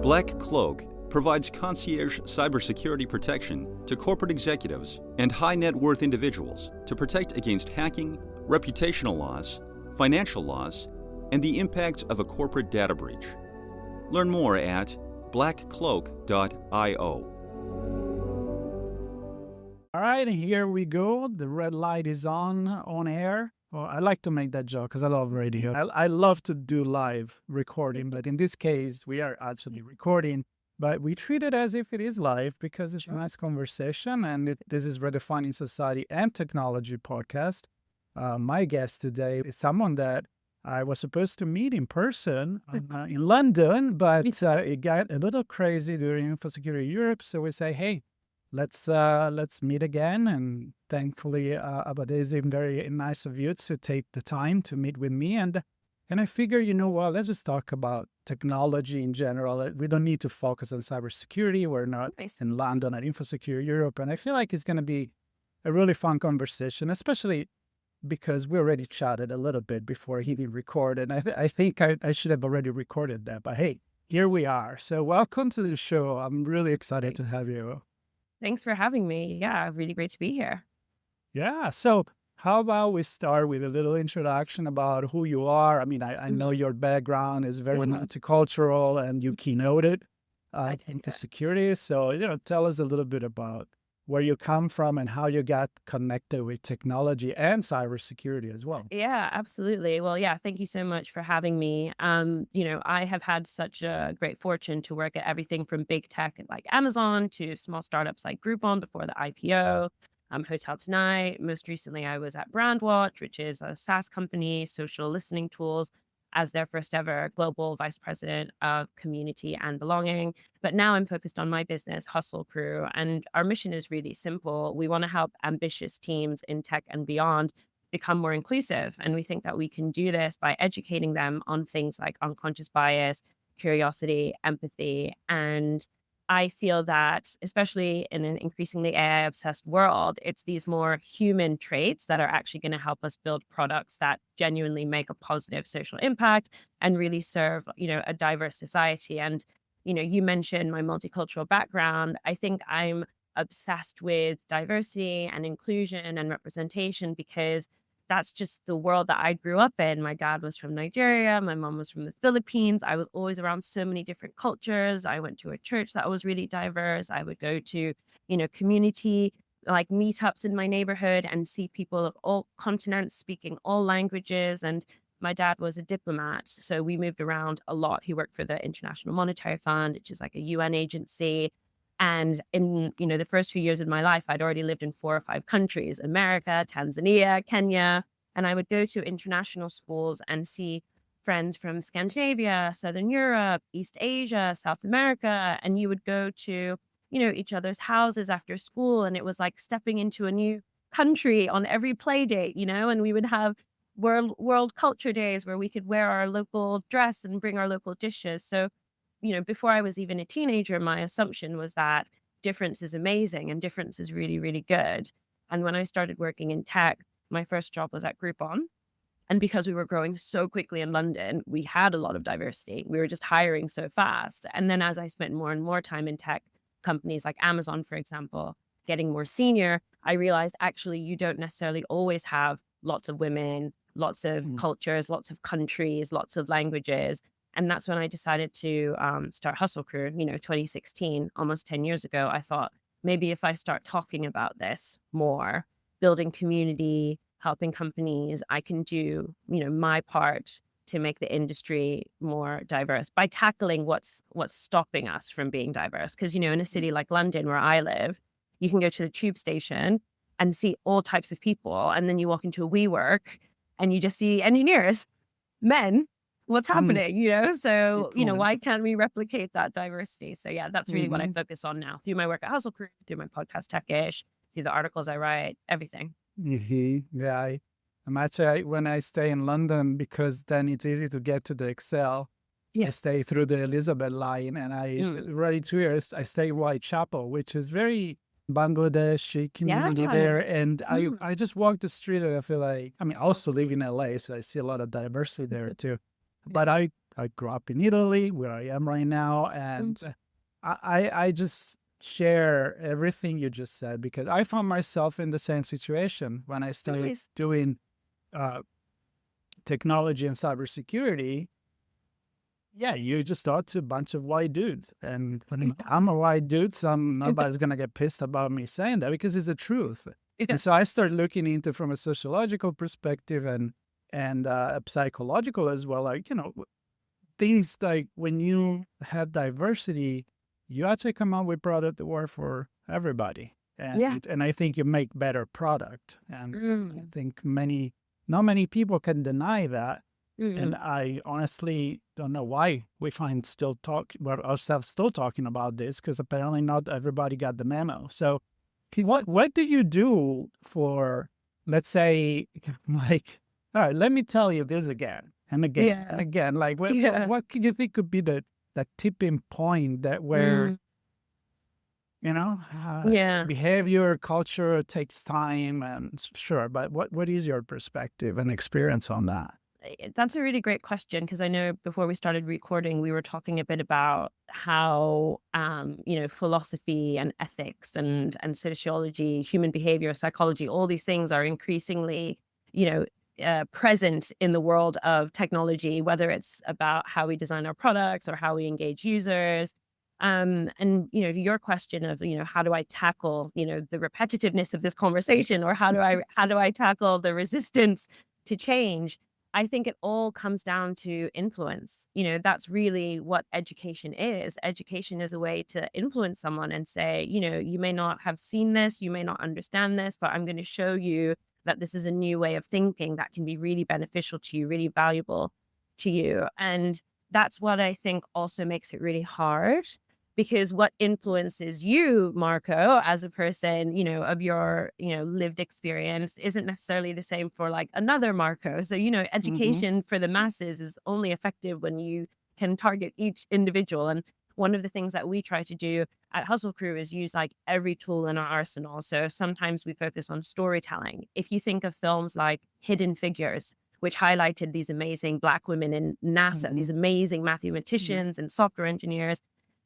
BlackCloak provides concierge cybersecurity protection to corporate executives and high net worth individuals to protect against hacking, reputational loss, financial loss, and the impacts of a corporate data breach. Learn more at blackcloak.io. All right, and here we go. The red light is on air. Well, I like to make that joke because I love radio. I love to do live recording, but in this case, we are actually recording, but we treat it as if it is live because it's a nice conversation, and this is Redefining Society and Technology podcast. My guest today is someone that I was supposed to meet in person in London, but it got a little crazy during InfoSecurity Europe, so we say, hey, let's meet again. And thankfully, Abadesi, very nice of you to take the time to meet with me. And I figure, let's just talk about technology in general. We don't need to focus on cybersecurity. We're not in London at InfoSecurity Europe. And I feel like it's going to be a really fun conversation, especially because we already chatted a little bit before he recorded. I think I should have already recorded that. But hey, here we are. So welcome to the show. I'm really excited to have you. Thanks for having me. Yeah, really great to be here. Yeah. So how about we start with a little introduction about who you are? I mean, I know your background is very multicultural and you keynoted into security. So, tell us a little bit about where you come from and how you got connected with technology and cybersecurity as well. Yeah, absolutely. Well, yeah, thank you so much for having me. I have had such a great fortune to work at everything from big tech like Amazon to small startups like Groupon before the IPO, Hotel Tonight. Most recently, I was at Brandwatch, which is a SaaS company, social listening tools, as their first ever global vice president of community and belonging. But now I'm focused on my business, Hustle Crew, and our mission is really simple. We want to help ambitious teams in tech and beyond become more inclusive. And we think that we can do this by educating them on things like unconscious bias, curiosity, empathy, and I feel that, especially in an increasingly AI-obsessed world, it's these more human traits that are actually going to help us build products that genuinely make a positive social impact and really serve, a diverse society. And, you mentioned my multicultural background. I think I'm obsessed with diversity and inclusion and representation because that's just the world that I grew up in. My dad was from Nigeria. My mom was from the Philippines. I was always around so many different cultures. I went to a church that was really diverse. I would go to, community like meetups in my neighborhood and see people of all continents speaking all languages. And my dad was a diplomat. So we moved around a lot. He worked for the International Monetary Fund, which is like a UN agency. And in, the first few years of my life, I'd already lived in 4 or 5 countries, America, Tanzania, Kenya. And I would go to international schools and see friends from Scandinavia, Southern Europe, East Asia, South America. And you would go to, each other's houses after school. And it was like stepping into a new country on every play date, and we would have world culture days where we could wear our local dress and bring our local dishes. So before I was even a teenager, my assumption was that difference is amazing and difference is really, really good. And when I started working in tech, my first job was at Groupon. And because we were growing so quickly in London, we had a lot of diversity. We were just hiring so fast. And then as I spent more and more time in tech companies like Amazon, for example, getting more senior, I realized actually you don't necessarily always have lots of women, lots of cultures, lots of countries, lots of languages. And that's when I decided to start Hustle Crew, 2016, almost 10 years ago. I thought maybe if I start talking about this more, building community, helping companies, I can do, my part to make the industry more diverse by tackling what's stopping us from being diverse. Because, in a city like London, where I live, you can go to the tube station and see all types of people. And then you walk into a WeWork and you just see engineers, men. What's happening, So, why can't we replicate that diversity? So yeah, that's really what I focus on now through my work at Hustle Crew, through my podcast Tech-ish, through the articles I write, everything. Yeah, I'm actually, when I stay in London, because then it's easy to get to the Excel, I stay through the Elizabeth line and already 2 years, I stay in Whitechapel, which is very Bangladeshi community there. And I just walk the street and I feel like, I also live in LA, so I see a lot of diversity there too. But I I grew up in Italy, where I am right now, and I just share everything you just said because I found myself in the same situation when I started Nice. doing uh, technology and cybersecurity. Yeah, you just talk to a bunch of white dudes, and when I'm a white dude, so nobody's gonna get pissed about me saying that because it's the truth. Yeah. And so I started looking into from a sociological perspective and a psychological as well. Like things like when you have diversity, you actually come out with product that work for everybody, Yeah. and I think you make better product. And I Mm. think not many people can deny that. And Mm. I honestly don't know why we find ourselves still talking about this because apparently not everybody got the memo. So, what do you do for, let's say, like, all right, let me tell you this again and again and Yeah. again. Like, Yeah. what could you think could be the tipping point that where Mm. you know Yeah. behavior culture takes time and sure, but what is your perspective and experience on that? That's a really great question because I know before we started recording, we were talking a bit about how philosophy and ethics and sociology, human behavior, psychology, all these things are increasingly, you know, present in the world of technology, whether it's about how we design our products or how we engage users. And your question of how do I tackle the repetitiveness of this conversation, or how do I tackle the resistance to change? I think it all comes down to influence. That's really what education is. Education is a way to influence someone and say, you may not have seen this, you may not understand this, but I'm going to show you that this is a new way of thinking that can be really beneficial to you, really valuable to you. And that's what I think also makes it really hard, because what influences you, Marco, as a person, of your, lived experience isn't necessarily the same for like another Marco. So, Hmm. education for the masses is only effective when you can target each individual. And one of the things that we try to do at Hustle Crew is use like every tool in our arsenal. So sometimes we focus on storytelling. If you think of films like Hidden Figures, which highlighted these amazing Black women in NASA, these Hmm. amazing mathematicians and software engineers,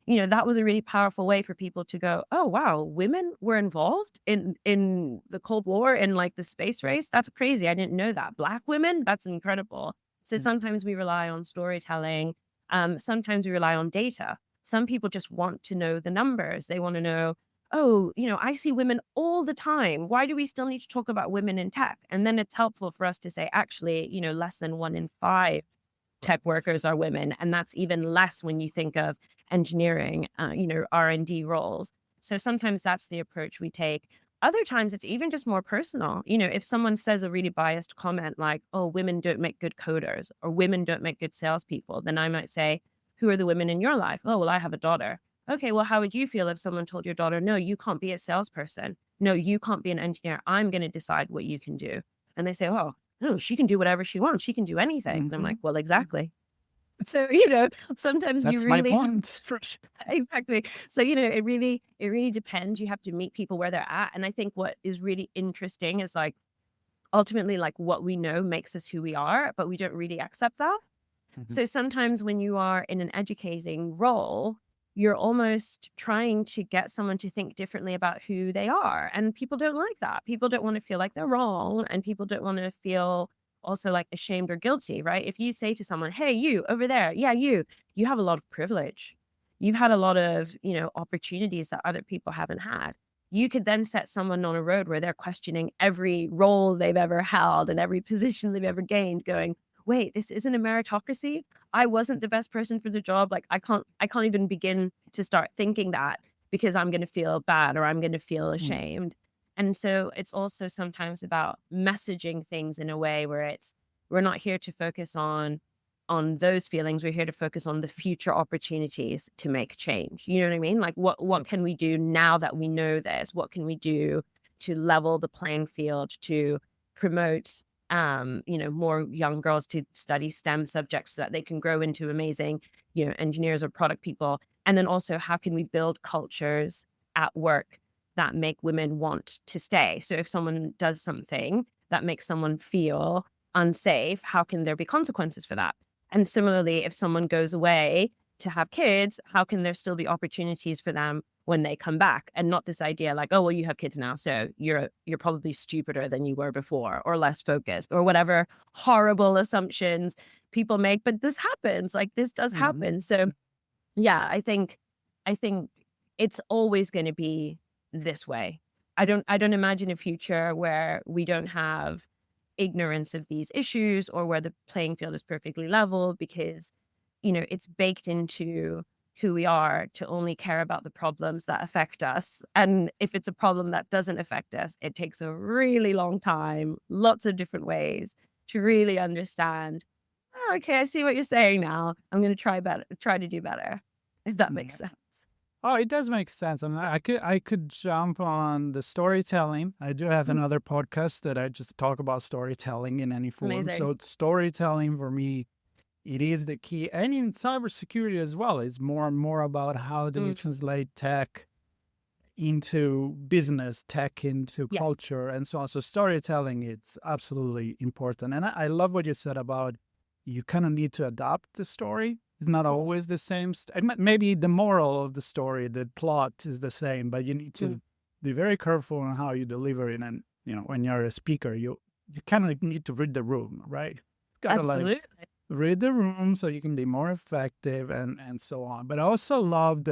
that was a really powerful way for people to go, oh, wow, women were involved in the Cold War and like the space race. That's crazy. I didn't know that. Black women, that's incredible. So sometimes we rely on storytelling. Sometimes we rely on data. Some people just want to know the numbers. They want to know, oh, I see women all the time. Why do we still need to talk about women in tech? And then it's helpful for us to say, actually, less than 1 in 5 tech workers are women, and that's even less when you think of engineering, R&D roles. So sometimes that's the approach we take. Other times it's even just more personal. If someone says a really biased comment like, oh, women don't make good coders or women don't make good salespeople, then I might say, who are the women in your life? Oh, well, I have a daughter. Okay, well, how would you feel if someone told your daughter, no, you can't be a salesperson. No, you can't be an engineer. I'm going to decide what you can do. And they say, oh, no, she can do whatever she wants. She can do anything. And I'm like, Hmm. well, exactly. So, sometimes you That's my really have point. exactly. So, it really depends. You have to meet people where they're at. And I think what is really interesting is like ultimately like what we know makes us who we are, but we don't really accept that. Mhm. So sometimes when you are in an educating role, you're almost trying to get someone to think differently about who they are. And people don't like that. People don't want to feel like they're wrong. And people don't want to feel also like ashamed or guilty, right? If you say to someone, hey, you over there, yeah, you have a lot of privilege. You've had a lot of, opportunities that other people haven't had. You could then set someone on a road where they're questioning every role they've ever held and every position they've ever gained, going, wait, this isn't a meritocracy. I wasn't the best person for the job. Like I can't even begin to start thinking that because I'm going to feel bad or I'm going to feel Mm. ashamed. And so it's also sometimes about messaging things in a way where we're not here to focus on those feelings. We're here to focus on the future opportunities to make change. You know what I mean? Like what can we do now that we know this? What can we do to level the playing field, to promote more young girls to study STEM subjects so that they can grow into amazing, engineers or product people. And then also, how can we build cultures at work that make women want to stay? So if someone does something that makes someone feel unsafe, how can there be consequences for that? And similarly, if someone goes away to have kids, how can there still be opportunities for them when they come back? And not this idea like, oh, well, you have kids now, so you're probably stupider than you were before, or less focused, or whatever horrible assumptions people make. But this happens, like this does happen. So yeah, I think it's always going to be this way. I don't imagine a future where we don't have ignorance of these issues, or where the playing field is perfectly level, because it's baked into who we are to only care about the problems that affect us. And if it's a problem that doesn't affect us, it takes a really long time, lots of different ways to really understand. Oh, okay, I see what you're saying now. I'm going to try to do better, if that makes sense. Oh, it does make sense. I mean, I could jump on the storytelling. I do have another podcast that I just talk about storytelling in any form. Amazing. So storytelling for me, it is the key. And in cybersecurity as well, it's more and more about how do we translate tech into business, tech into Yeah. culture, and so on. So storytelling, it's absolutely important. And I love what you said about you kind of need to adapt the story. It's not always the same. Maybe the moral of the story, the plot is the same, but you need to be very careful on how you deliver it. And, when you're a speaker, you kind of need to read the room, right? Gotta Absolutely. read the room so you can be more effective and so on. But I also love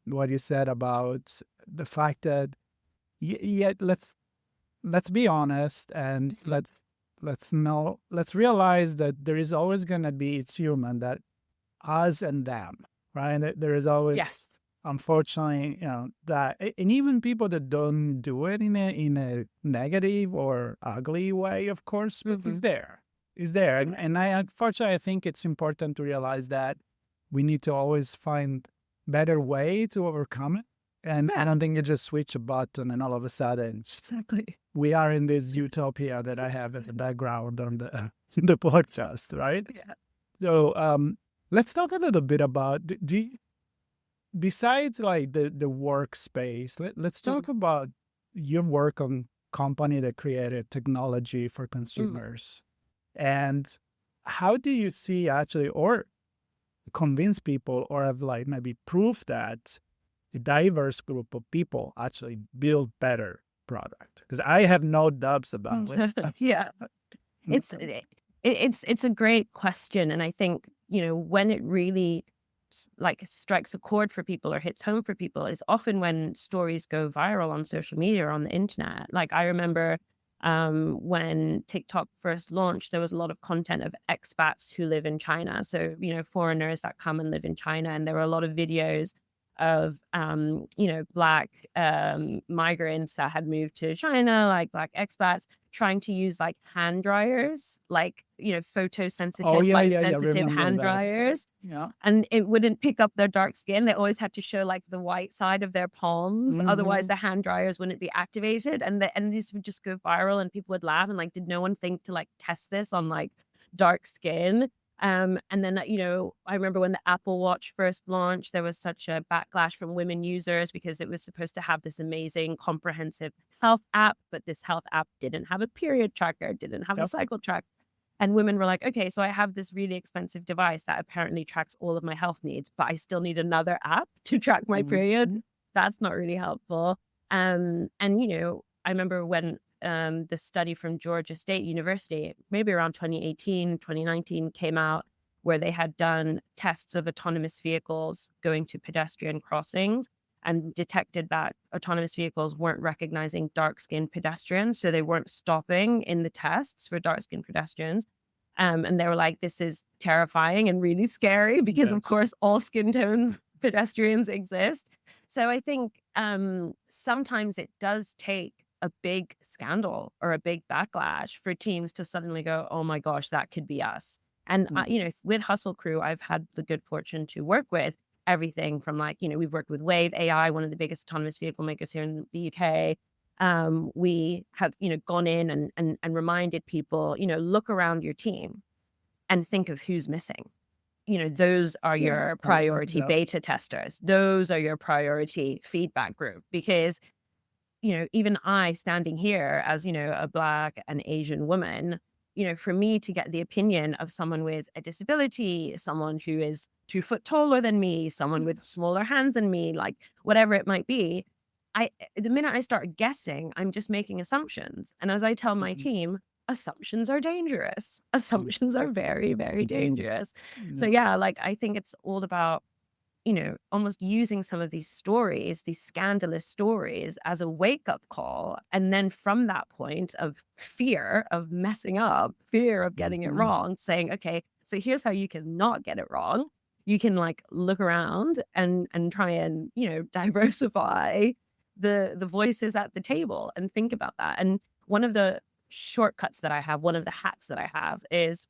what you said about the fact that yet let's be honest, and let's realize that there is always going to be, it's human, that us and them, right? And there is always, Yes. unfortunately, that, and even people that don't do it in a negative or ugly way, of course, but it's there. And unfortunately, I think it's important to realize that we need to always find better way to overcome it. And I don't think you just switch a button and all of a sudden, we are in this utopia that I have as a background on the podcast, right? Yeah. So let's talk a little bit about, besides like the workspace, let's talk about your work on company that created technology for consumers. And how do you see actually, or convince people, or have like maybe proof that a diverse group of people actually build better product? Because I have no doubts about it. Yeah. It's a great question. And I think, when it really like strikes a chord for people or hits home for people is often when stories go viral on social media or on the internet. Like I remember when TikTok first launched, there was a lot of content of expats who live in China. So, foreigners that come and live in China. And there were a lot of videos of, Black migrants that had moved to China, like Black expats, trying to use like hand dryers, like, photosensitive, light sensitive hand dryers. Yeah. And it wouldn't pick up their dark skin. They always had to show like the white side of their palms. Otherwise the hand dryers wouldn't be activated. And these would just go viral and people would laugh and like, did no one think to like test this on like dark skin? And then, I remember when the Apple Watch first launched, there was such a backlash from women users because it was supposed to have this amazing comprehensive health app, but this health app didn't have a period tracker, didn't have a cycle track. And women were like, okay, so I have this really expensive device that apparently tracks all of my health needs, but I still need another app to track my period. That's not really helpful. And, I remember when the study from Georgia State University, maybe around 2018, 2019 came out, where they had done tests of autonomous vehicles going to pedestrian crossings and detected that autonomous vehicles weren't recognizing dark-skinned pedestrians. So they weren't stopping in the tests for dark-skinned pedestrians. And they were like, this is terrifying and really scary because, of course, all skin tones pedestrians exist. So I think sometimes it does take a big scandal or a big backlash for teams to suddenly go, oh my gosh, that could be us. And, with Hustle Crew, I've had the good fortune to work with everything from like, we've worked with Wave AI, one of the biggest autonomous vehicle makers here in the UK. We have, gone in and reminded people, look around your team and think of who's missing. Those are your priority beta testers. Those are your priority feedback group, because even I standing here as, a Black and Asian woman, for me to get the opinion of someone with a disability, someone who is 2 foot taller than me, someone with smaller hands than me, like whatever it might be, the minute I start guessing, I'm just making assumptions. And as I tell my team, assumptions are dangerous. Assumptions are very, very dangerous. So yeah, like I think it's all about, almost using some of these stories, these scandalous stories, as a wake-up call. And then from that point of fear of messing up, fear of getting it wrong, saying, okay, so here's how you can not get it wrong. You can like look around and try and, diversify the voices at the table and think about that. And one of the shortcuts that I have, one of the hacks that I have is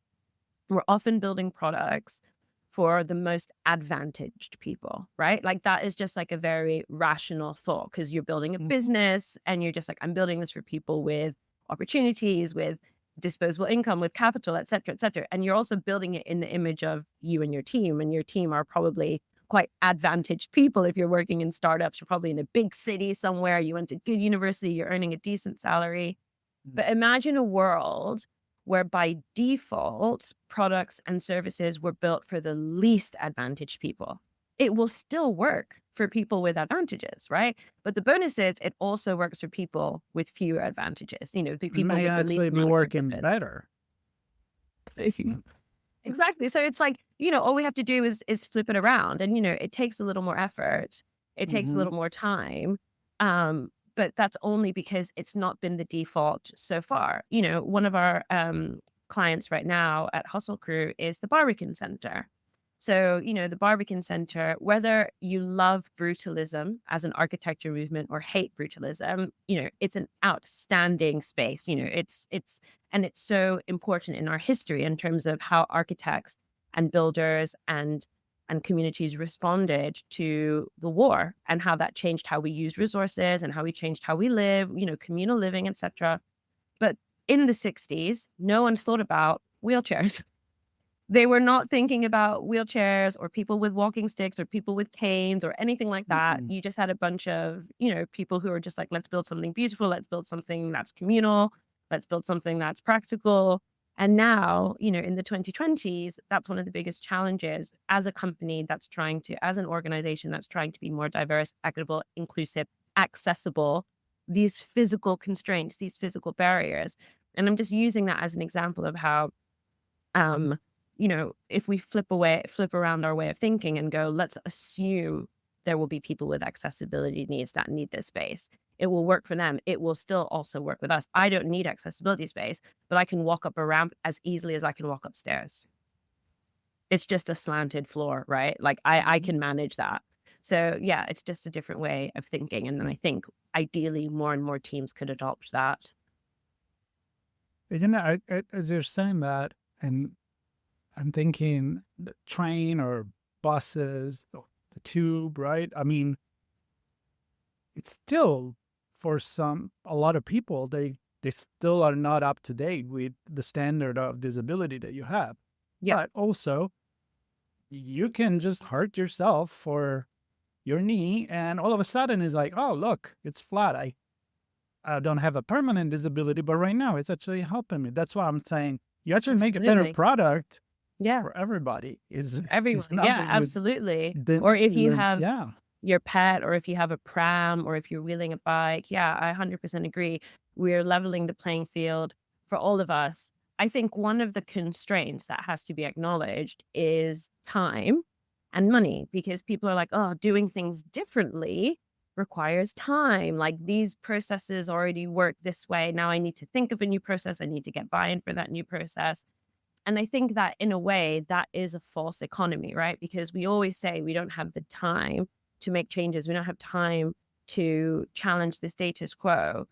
we're often building products for the most advantaged people, right? Like that is just like a very rational thought because you're building a business and you're just like, I'm building this for people with opportunities, with disposable income, with capital, et cetera, et cetera. And you're also building it in the image of you and your team are probably quite advantaged people. If you're working in startups, you're probably in a big city somewhere, you went to good university, you're earning a decent salary. But imagine a world where by default, products and services were built for the least advantaged people. It will still work for people with advantages, right? But the bonus is it also works for people with fewer advantages, the It people may with the actually least be amount of working privilege. better. Exactly. So it's like, all we have to do is flip it around. And, it takes a little more effort. It takes a little more time. But that's only because it's not been the default so far. One of our clients right now at Hustle Crew is the Barbican Center. So, the Barbican Center, whether you love brutalism as an architecture movement or hate brutalism, it's an outstanding space. It's so important in our history in terms of how architects and builders and communities responded to the war and how that changed how we use resources and how we changed how we live, communal living, etc. But in the 60s, no one thought about wheelchairs. They were not thinking about wheelchairs or people with walking sticks or people with canes or anything like that. You just had a bunch of, people who are just like, let's build something beautiful. Let's build something that's communal. Let's build something that's practical. And now, in the 2020s, that's one of the biggest challenges as a company as an organization that's trying to be more diverse, equitable, inclusive, accessible, these physical constraints, these physical barriers. And I'm just using that as an example of how, if we flip around our way of thinking and go, let's assume there will be people with accessibility needs that need this space. It will work for them. It will still also work with us. I don't need accessibility space, but I can walk up a ramp as easily as I can walk upstairs. It's just a slanted floor, right? Like I can manage that. So yeah, it's just a different way of thinking. And then I think ideally more and more teams could adopt that. As you're saying that, and I'm thinking the train or buses, or the tube, right? I mean, it's still for a lot of people, they still are not up to date with the standard of disability that you have. Yeah. But also, you can just hurt yourself for your knee, and all of a sudden it's like, oh, look, it's flat. I don't have a permanent disability, but right now it's actually helping me. That's why I'm saying you actually make a better Absolutely. product Yeah. for everybody. Everyone. It's nothing Yeah, with absolutely. the- Or if you the- have yeah. your pet, or if you have a pram, or if you're wheeling a bike. Yeah, I 100% agree. We're leveling the playing field for all of us. I think one of the constraints that has to be acknowledged is time and money, because people are like, oh, doing things differently requires time. Like these processes already work this way. Now I need to think of a new process. I need to get buy-in for that new process. And I think that in a way, that is a false economy, right? Because we always say we don't have the time to make changes. We don't have time to challenge the status quo.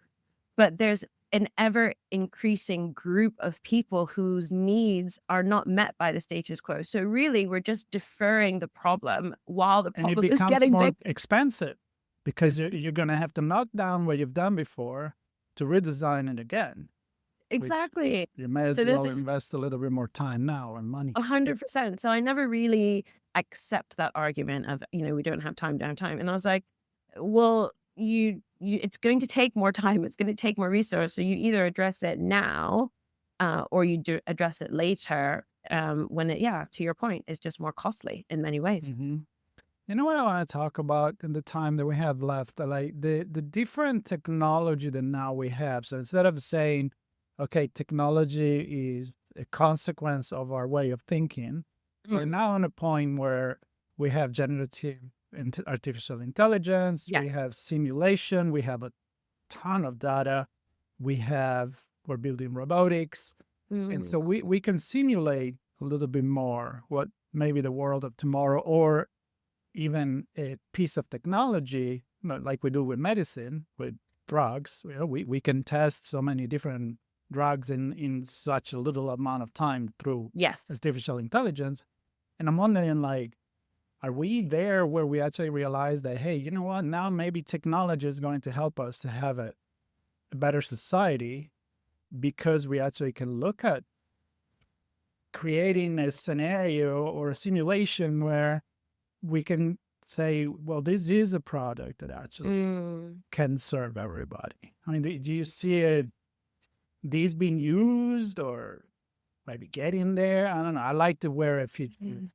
But there's an ever increasing group of people whose needs are not met by the status quo. So really, we're just deferring the problem while the And it problem is becomes getting more big. expensive because you're going to have to knock down what you've done before to redesign it again. Exactly. You may as So this well is invest a little bit more time now and money. 100%. So I never really accept that argument of, we don't have time, downtime. And I was like, well, it's going to take more time. It's going to take more resource. So you either address it now, or you do address it later when it, to your point, is just more costly in many ways. Mm-hmm. You know what I want to talk about in the time that we have left? Like the different technology that now we have. So instead of saying, okay, technology is a consequence of our way of thinking, we're now on a point where we have generative artificial intelligence, Yeah. we have simulation, we have a ton of data, we're building robotics. And so we can simulate a little bit more what maybe the world of tomorrow, or even a piece of technology, like we do with medicine, with drugs. We can test so many different drugs in such a little amount of time through Yes. artificial intelligence. And I'm wondering, like, are we there where we actually realize that, hey, you know what, now maybe technology is going to help us to have a better society, because we actually can look at creating a scenario or a simulation where we can say, well, this is a product that actually can serve everybody. I mean, do you see these being used, or maybe getting there? I don't know. I like to wear a future,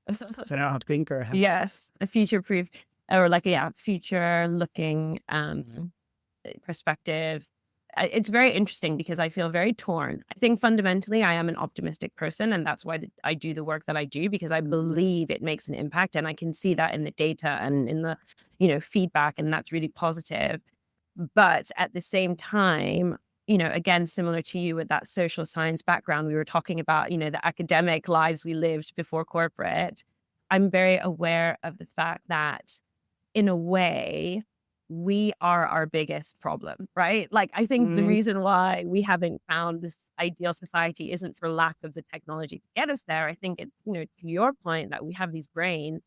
thinker hat. Yes, a future proof, or like future looking perspective. It's very interesting because I feel very torn. I think fundamentally I am an optimistic person, and that's why I do the work that I do, because I believe it makes an impact, and I can see that in the data and in the feedback, and that's really positive. But at the same time, again, similar to you with that social science background, we were talking about, the academic lives we lived before corporate. I'm very aware of the fact that, in a way, we are our biggest problem, right? Like, I think the reason why we haven't found this ideal society isn't for lack of the technology to get us there. I think it's, to your point, that we have these brains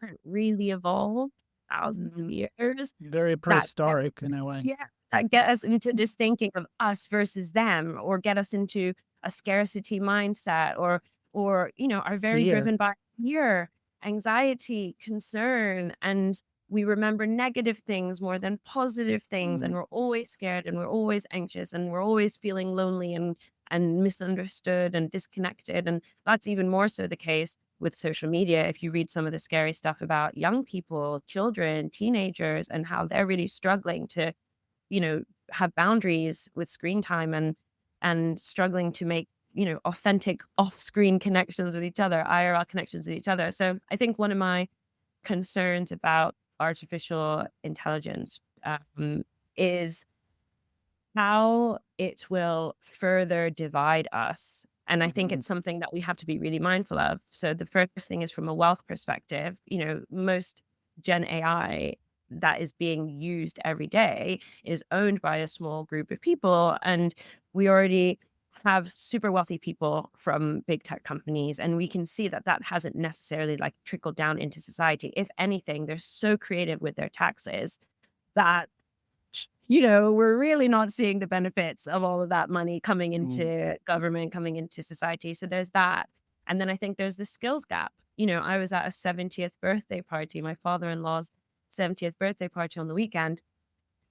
that aren't really evolved thousands of years. Very prehistoric in a way. Yeah, that get us into this thinking of us versus them, or get us into a scarcity mindset, or are very Fear. driven by fear, anxiety, concern, and we remember negative things more than positive things, and we're always scared, and we're always anxious, and we're always feeling lonely and misunderstood and disconnected. And that's even more so the case with social media. If you read some of the scary stuff about young people, children, teenagers, and how they're really struggling to, have boundaries with screen time, and struggling to make, authentic off-screen connections with each other, IRL connections with each other. So I think one of my concerns about artificial intelligence is how it will further divide us. And I think it's something that we have to be really mindful of. So the first thing is from a wealth perspective. Most Gen AI that is being used every day is owned by a small group of people. And we already have super wealthy people from big tech companies, and we can see that that hasn't necessarily like trickled down into society. If anything, they're so creative with their taxes that we're really not seeing the benefits of all of that money coming into government, coming into society. So there's that. And then I think there's the skills gap. I was at a 70th birthday party, my father-in-law's 70th birthday party on the weekend,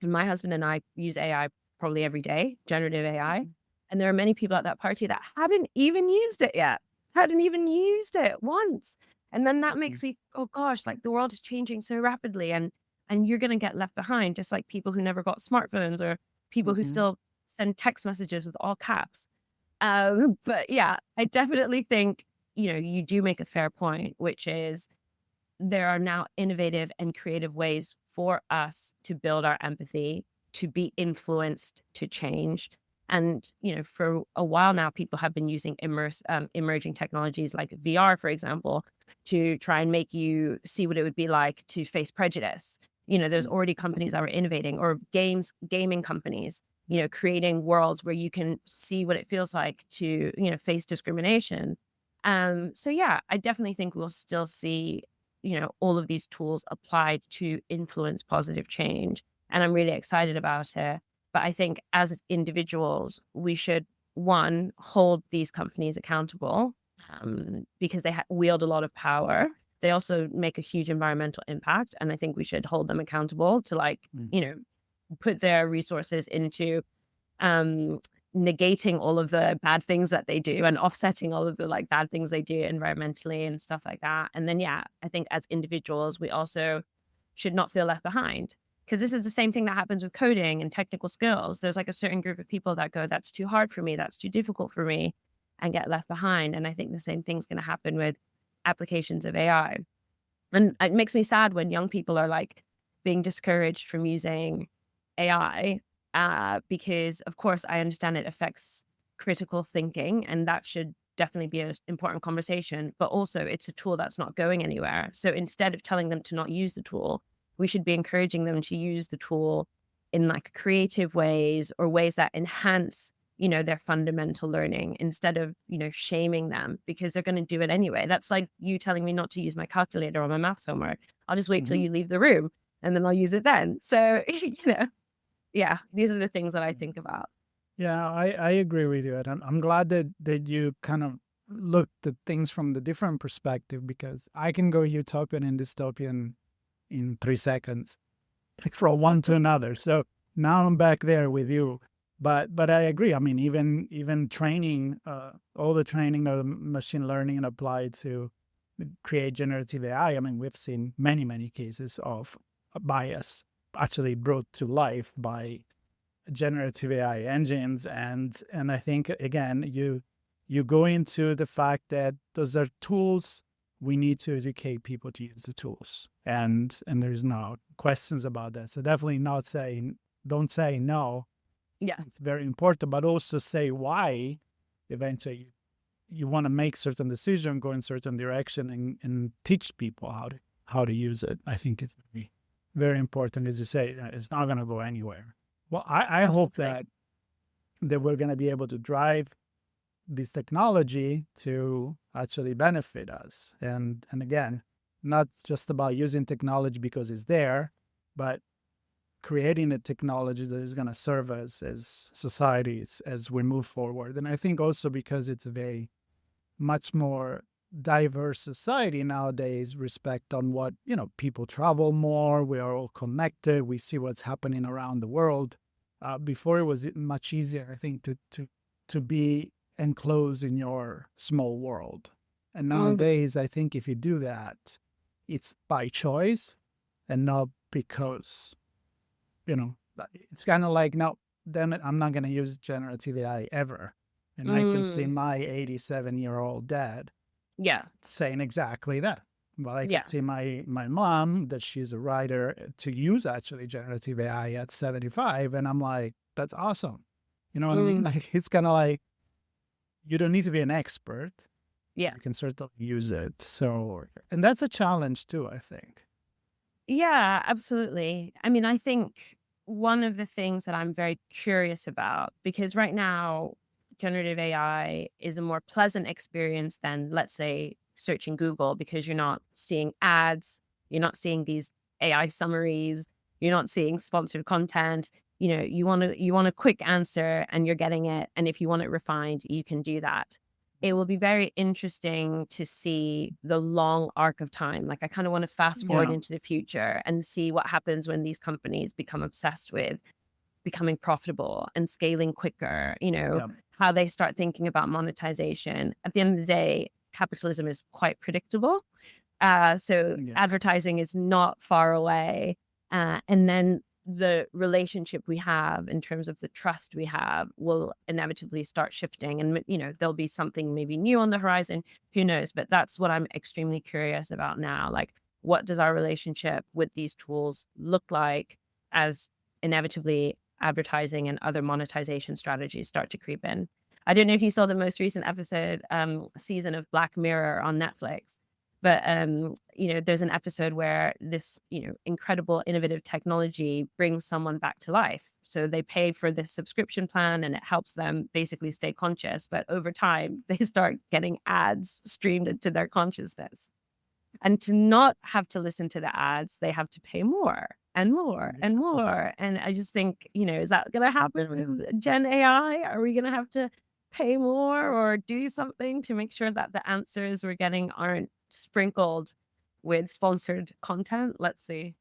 and my husband and I use AI probably every day, generative AI. And there are many people at that party that hadn't even used it yet, hadn't even used it once. And then that makes me, oh gosh, like the world is changing so rapidly, and you're going to get left behind, just like people who never got smartphones, or people who still send text messages with all caps. But yeah, I definitely think, you do make a fair point, which is there are now innovative and creative ways for us to build our empathy, to be influenced, to change. And, for a while now, people have been using emerging technologies like VR, for example, to try and make you see what it would be like to face prejudice. There's already companies that are innovating, or gaming companies, creating worlds where you can see what it feels like to, face discrimination. So yeah, I definitely think we'll still see, all of these tools applied to influence positive change. And I'm really excited about it. But I think as individuals, we should, one, hold these companies accountable, because they wield a lot of power. They also make a huge environmental impact. And I think we should hold them accountable to put their resources into, negating all of the bad things that they do and offsetting all of the like bad things they do environmentally and stuff like that. And then, yeah, I think as individuals, we also should not feel left behind, because this is the same thing that happens with coding and technical skills. There's like a certain group of people that go, that's too hard for me, that's too difficult for me, and get left behind. And I think the same thing's going to happen with applications of AI. And it makes me sad when young people are like being discouraged from using AI, because of course I understand it affects critical thinking, and that should definitely be an important conversation, but also it's a tool that's not going anywhere. So instead of telling them to not use the tool, we should be encouraging them to use the tool in like creative ways or ways that enhance, their fundamental learning, instead of, shaming them because they're going to do it anyway. That's like you telling me not to use my calculator on my maths homework. I'll just wait till you leave the room and then I'll use it then. So, yeah, these are the things that I think about. Yeah, I agree with you. And I'm glad that you kind of looked at things from the different perspective, because I can go utopian and dystopian in 3 seconds, like from one to another. So now I'm back there with you. But I agree. I mean, even training, all the training of machine learning and applied to create generative AI. I mean, we've seen many cases of bias actually brought to life by generative AI engines. And I think, again, you go into the fact that those are tools. We need to educate people to use the tools. And there's no questions about that. So definitely don't say no. Yeah. It's very important, but also say why eventually you want to make certain decision, go in certain direction, and teach people how to use it. I think it's very, very important. As you say, it's not going to go anywhere. Well, I hope that we're going to be able to drive this technology to actually benefit us. And again, not just about using technology because it's there, but creating a technology that is going to serve us as societies as we move forward. And I think also because it's a very much more diverse society nowadays, respect on what, people travel more, we are all connected, we see what's happening around the world. Before it was much easier, I think, to be enclosed in your small world. And nowadays, I think if you do that, it's by choice and not because, it's kind of like, no, damn it, I'm not going to use generative AI ever. And I can see my 87-year-old dad saying exactly that. Well, I can see my mom, that she's a writer, to use actually generative AI at 75. And I'm like, that's awesome. You know what I mean? Like, it's kind of like, you don't need to be an expert. Yeah. You can certainly use it. So, and that's a challenge too, I think. Yeah, absolutely. I mean, I think one of the things that I'm very curious about, because right now, generative AI is a more pleasant experience than, let's say, searching Google, because you're not seeing ads, you're not seeing these AI summaries, you're not seeing sponsored content. You want a quick answer and you're getting it. And if you want it refined, you can do that. It will be very interesting to see the long arc of time. Like, I kind of want to fast forward into the future and see what happens when these companies become obsessed with becoming profitable and scaling quicker, how they start thinking about monetization. At the end of the day, capitalism is quite predictable. So advertising is not far away. And then the relationship we have in terms of the trust we have will inevitably start shifting, and there'll be something maybe new on the horizon, who knows. But that's what I'm extremely curious about now. Like, what does our relationship with these tools look like as inevitably advertising and other monetization strategies start to creep in? I don't know if you saw the most recent season of Black Mirror on Netflix. But, there's an episode where this, incredible innovative technology brings someone back to life. So they pay for this subscription plan and it helps them basically stay conscious. But over time, they start getting ads streamed into their consciousness. And to not have to listen to the ads, they have to pay more and more and more. And I just think, is that going to happen with Gen AI? Are we going to have to pay more or do something to make sure that the answers we're getting aren't sprinkled with sponsored content? Let's see.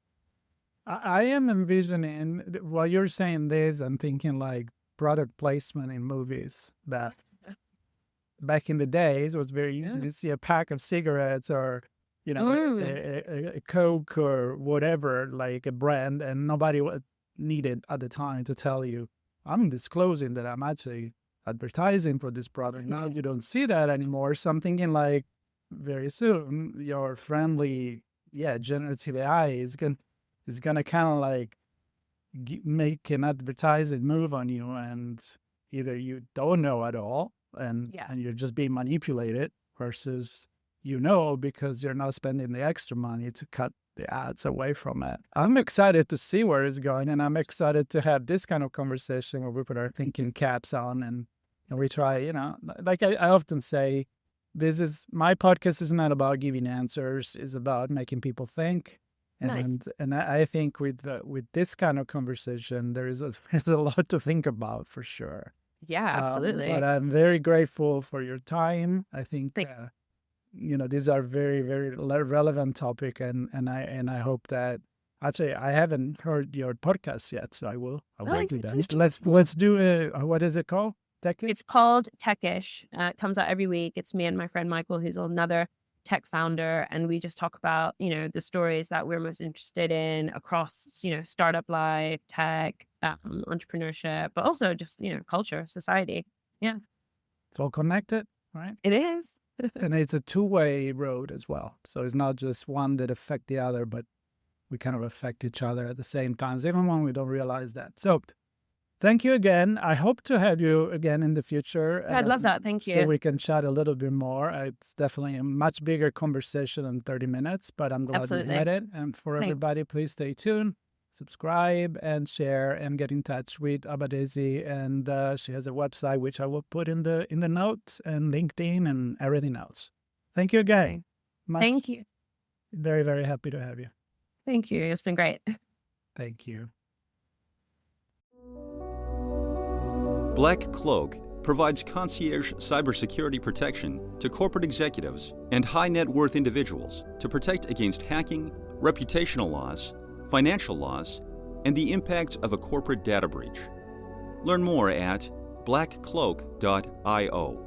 I am envisioning, while you're saying this, I'm thinking like product placement in movies that back in the days it was very easy to see a pack of cigarettes or a Coke or whatever, like a brand, and nobody needed at the time to tell you, I'm disclosing that I'm actually advertising for this product. Now you don't see that anymore. So I'm thinking like very soon your friendly, generative AI is gonna kind of like make an advertising move on you, and either you don't know at all and you're just being manipulated versus because you're now spending the extra money to cut the ads away from it. I'm excited to see where it's going, and I'm excited to have this kind of conversation where we put our thinking caps on and we try, like I often say, my podcast is not about giving answers, it's about making people think. Nice. And I think with this kind of conversation, there's a lot to think about for sure. Yeah, absolutely. But I'm very grateful for your time. I think these are very, very relevant topic, and I hope that actually I haven't heard your podcast yet, so I will do that. Let's do what is it called? Tech-ish? It's called Techish. It comes out every week. It's me and my friend Michael, who's another tech founder, and we just talk about the stories that we're most interested in across startup life, tech, entrepreneurship, but also just culture, society. Yeah, it's all connected, right? It is. And it's a two-way road as well, so it's not just one that affect the other, but we kind of affect each other at the same time, even when we don't realize that. So thank you again. I hope to have you again in the future. I'd love that. Thank you. So we can chat a little bit more. It's definitely a much bigger conversation than 30 minutes, but I'm glad we had it. And for everybody, please stay tuned, subscribe and share, and get in touch with Abadesi. And she has a website, which I will put in the notes, and LinkedIn and everything else. Thank you again. Thank you. Very, very happy to have you. Thank you. It's been great. Thank you. BlackCloak provides concierge cybersecurity protection to corporate executives and high net worth individuals to protect against hacking, reputational loss, financial loss, and the impacts of a corporate data breach. Learn more at blackcloak.io.